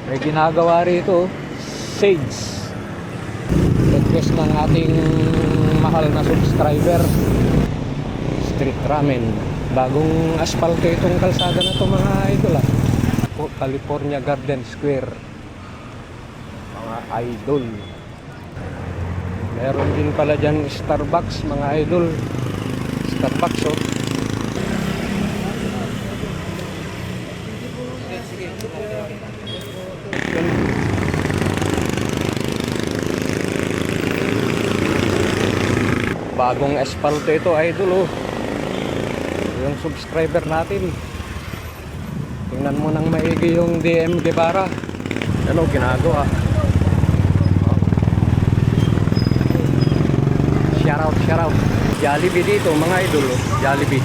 May ginagawa rito, Sage. Request ng ating mahal na subscriber, Street Ramen. Bagong asfalto itong kalsada na to mga idol California Garden Square, mga idol. Meron din pala dyan Starbucks mga idol. Starbucks bagong asfalto ito idol yung subscriber natin. Tingnan mo nang maigi yung DM Guevara. Ano ginagawa? Shout out Jollibee dito mga idol Jollibee.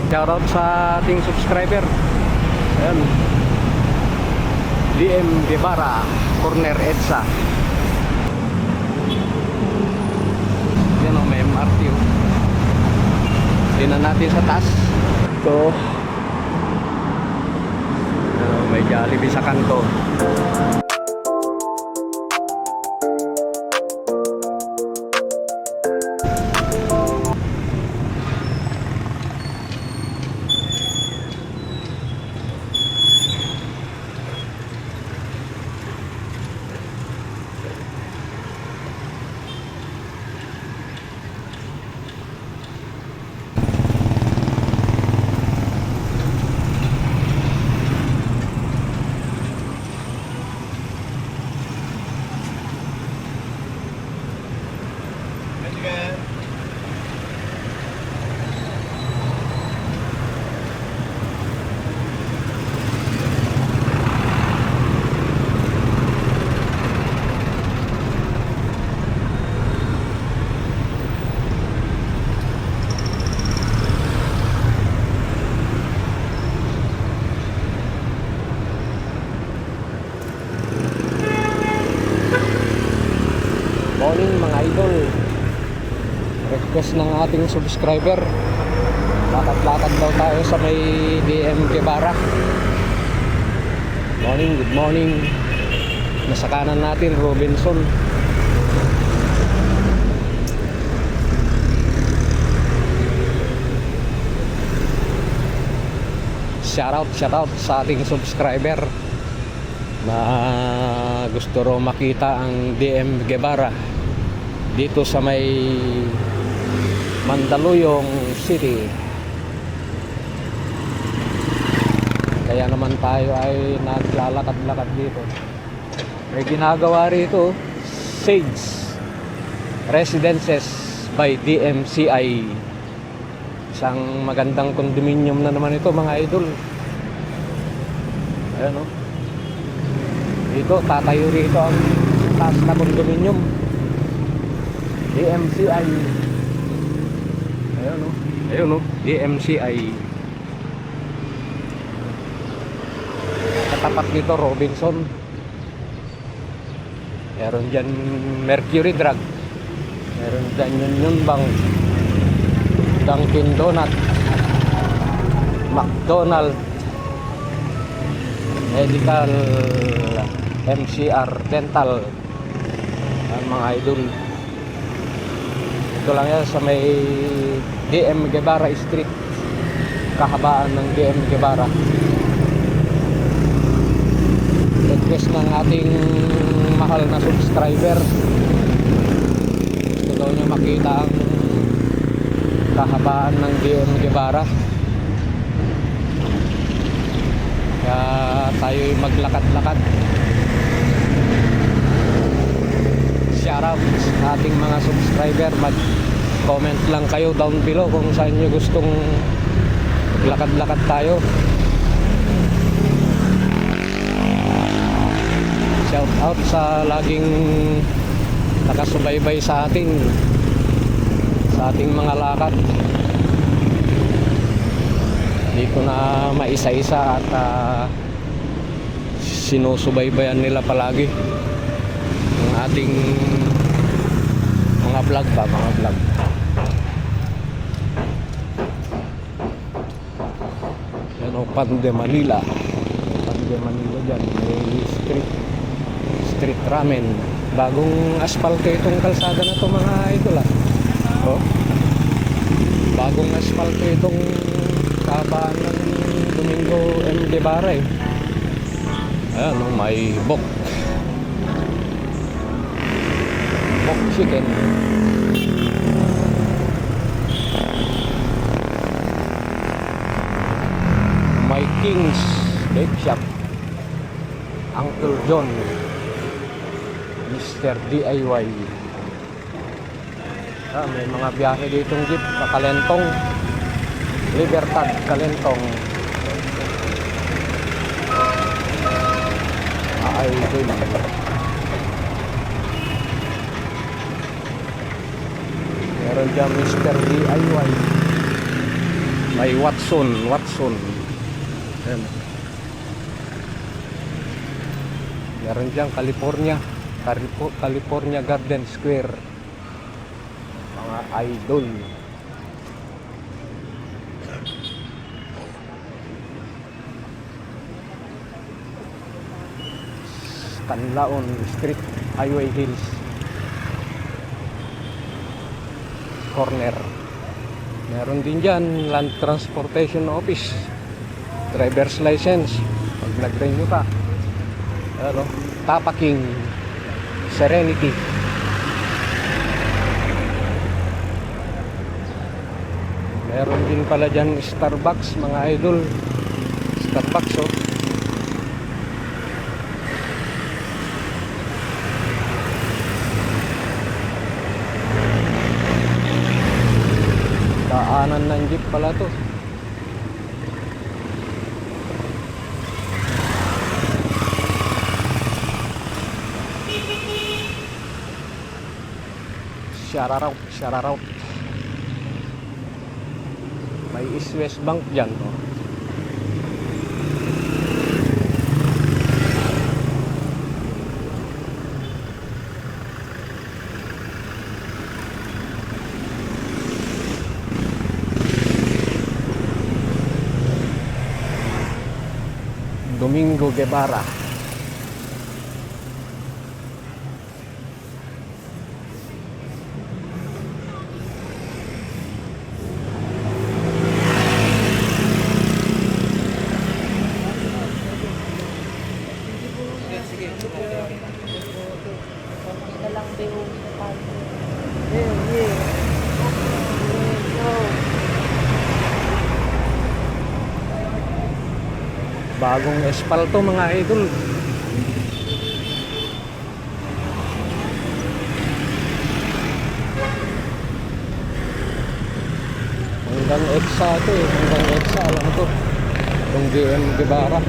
Shout out sa ating subscriber. Ayan, DM Guevara, Corner EDSA. Yan may MRT Tingnan natin sa taas. Ito may Jollibee sa kanto. Morning mga idol. Request ng ating subscriber, lakad-lakad daw tayo sa may DM Guevara. Morning, good morning. Nasa kanan natin Robinson. Shout out sa ating subscriber na gusto raw makita ang DM Guevara dito sa may Mandaluyong City. Kaya naman tayo ay naglalakad-lakad dito. May ginagawa rito, Sage Residences by DMCI. Isang magandang condominium na naman ito mga idol. Ayan dito, tatayo rito ang taas na condominium. DMCI. Ayun DMCI. Katapat nito Robinson. Meron dyan Mercury Drug. Meron dyan Union Bank, Dunkin Donut, McDonald's, Medical, MCR, Dental. Mga idol, ito lang yan sa may DM Guevara Street, kahabaan ng DM Guevara. Request ng ating mahal na subscriber, gusto daw niya makita ang kahabaan ng DM Guevara. Kaya tayo'y maglakad-lakad. Shoutout sa ating mga subscriber. Mag-comment lang kayo down below kung saan nyo gustong maglakad-lakad tayo. Shoutout sa laging nakasubaybay sa ating mga lakad. Hindi ko na maisa-isa at sinusubaybayan nila palagi ang ating mga vlog mga vlog. Yan o, Pande Manila. Barangay Manila dyan. May street ramen. Bagong aspalte itong kalsada na to mga idol ah. Oh. Bagong aspalte itong kabaan ng Domingo M. Guevara eh. Ayan oh, may bok chicken. May King's Bake Shop, Uncle John, Mr. DIY. May mga biyahe ditong jeep sa Kalentong, Libertad, Kalentong. Idol. Meron dyan Mr. DIY. May Watson. Ayan. Meron dyan California Garden Square. Mga idol. Canlaon Street, Highway Hills corner. Meron din dyan Land Transportation Office, driver's license pag nag-renew ka. Ano? Tapaking Serenity. Meron din pala dyan Starbucks mga idol. Starbucks oh. Daanan ng jeep pala to. Shout out. May East West Bank dyan no? Domingo Guevara. Bagong espalto mga idol. Hanggang EDSA to eh. Hanggang EDSA lang to. Itong DM Guevara.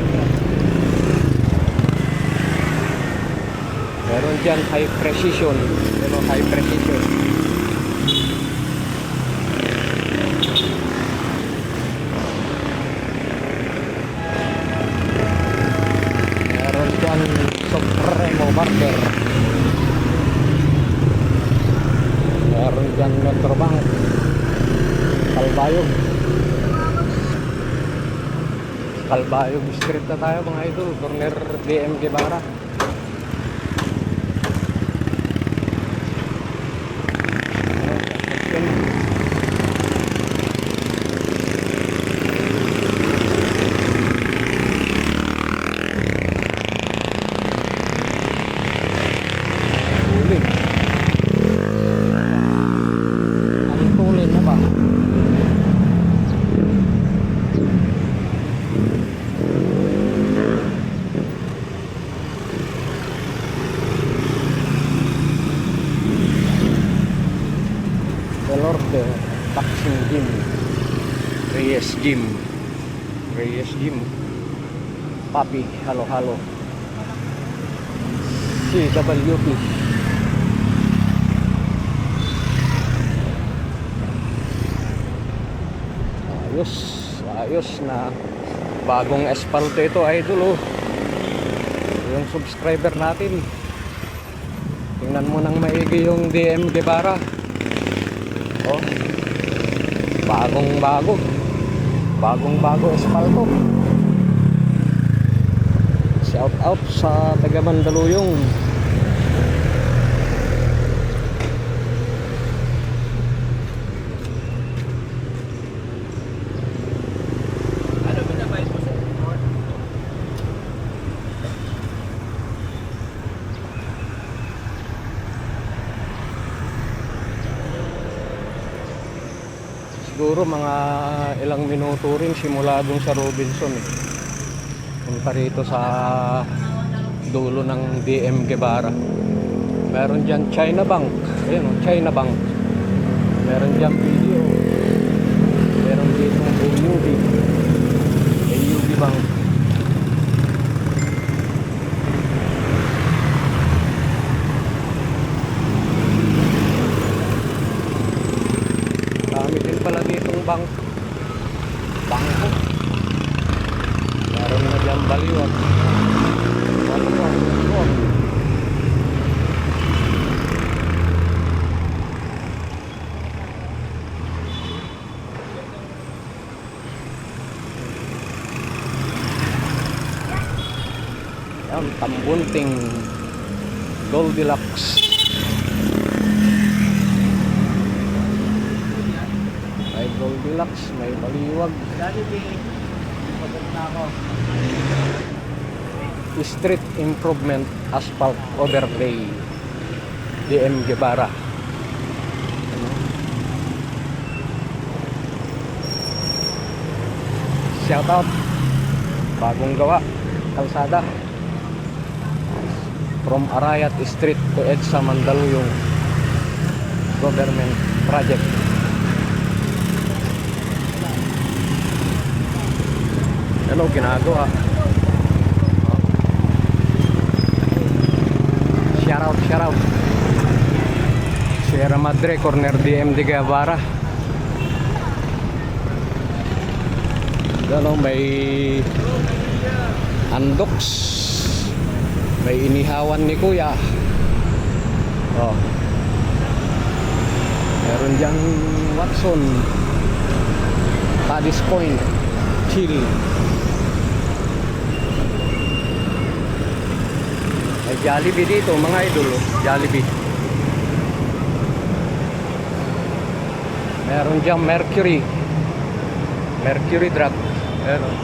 Meron dyan high precision. Pero high precision. Supremo Barber. Meron dyan Metrobank, Calbayog Street na tayo mga idol. Corner DM Guevara. Boxing Gym, Reyes Gym, Papi, halo, CWP. Ayos na bagong espalto ito idol oh. Yung subscriber natin, tingnan mo nang maigi yung DM Guevara oh. Bagong bago espalto. out sa taga Mandaluyong. Siguro mga ilang minuto rin simula dun sa Robinson eh. Punta rito sa dulo ng DM Guevara. Meron dyan China Bank. Ayan o, China Bank. Meron dyan video. Meron dito AUB. AUB Bank. Dami din pala ditong bank. Bangko. Meron na dyan baliwag. Baliwag. Yan, Tambunting Goldilocks. May Goldilocks, may baliwag. Street Improvement Asphalt Overlay DM Guevara. Shout out, bagong gawa kalsada from Arayat Street to EDSA Mandaluyong government project. Ano ginagawa? Shout out Sierra Madre corner DM de Guevara. Ano, may Andox, may inihawan ni Kuya. Oh, meron dyan Watson, Paddy's Point, Chill. May Jollibee dito mga idol, Jollibee. Meron dyan Mercury Drug. Meron.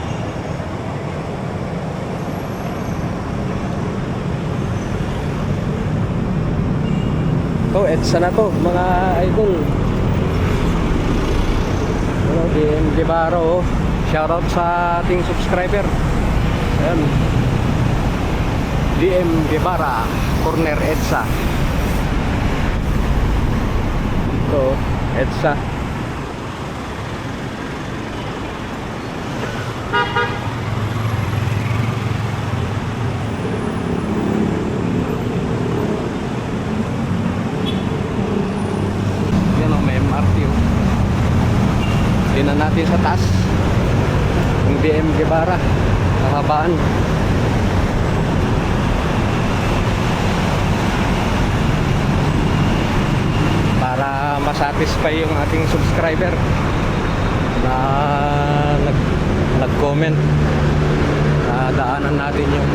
To, EDSA na to mga idol. Hello, DM Guevara. Oh. Shoutout sa ating subscriber. Ayan. DM Guevara corner EDSA. Ito, EDSA. Yan o, may MRT o. Tingnan natin sa taas yung DM Guevara, kahabaan. Para masatisfy yung ating subscriber na nag-comment, daanan natin yung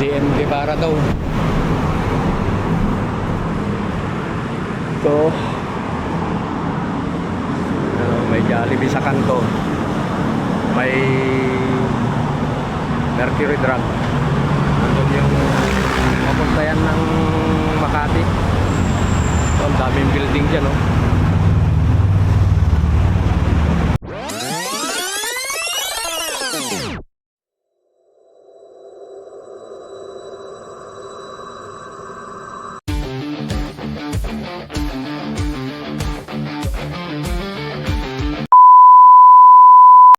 DM Guevara daw. Ito, may Jollibee sa kanto, may Mercury Drug. Nandun yung papuntayan ng Makati. Ito, ang daming building dyan, oh.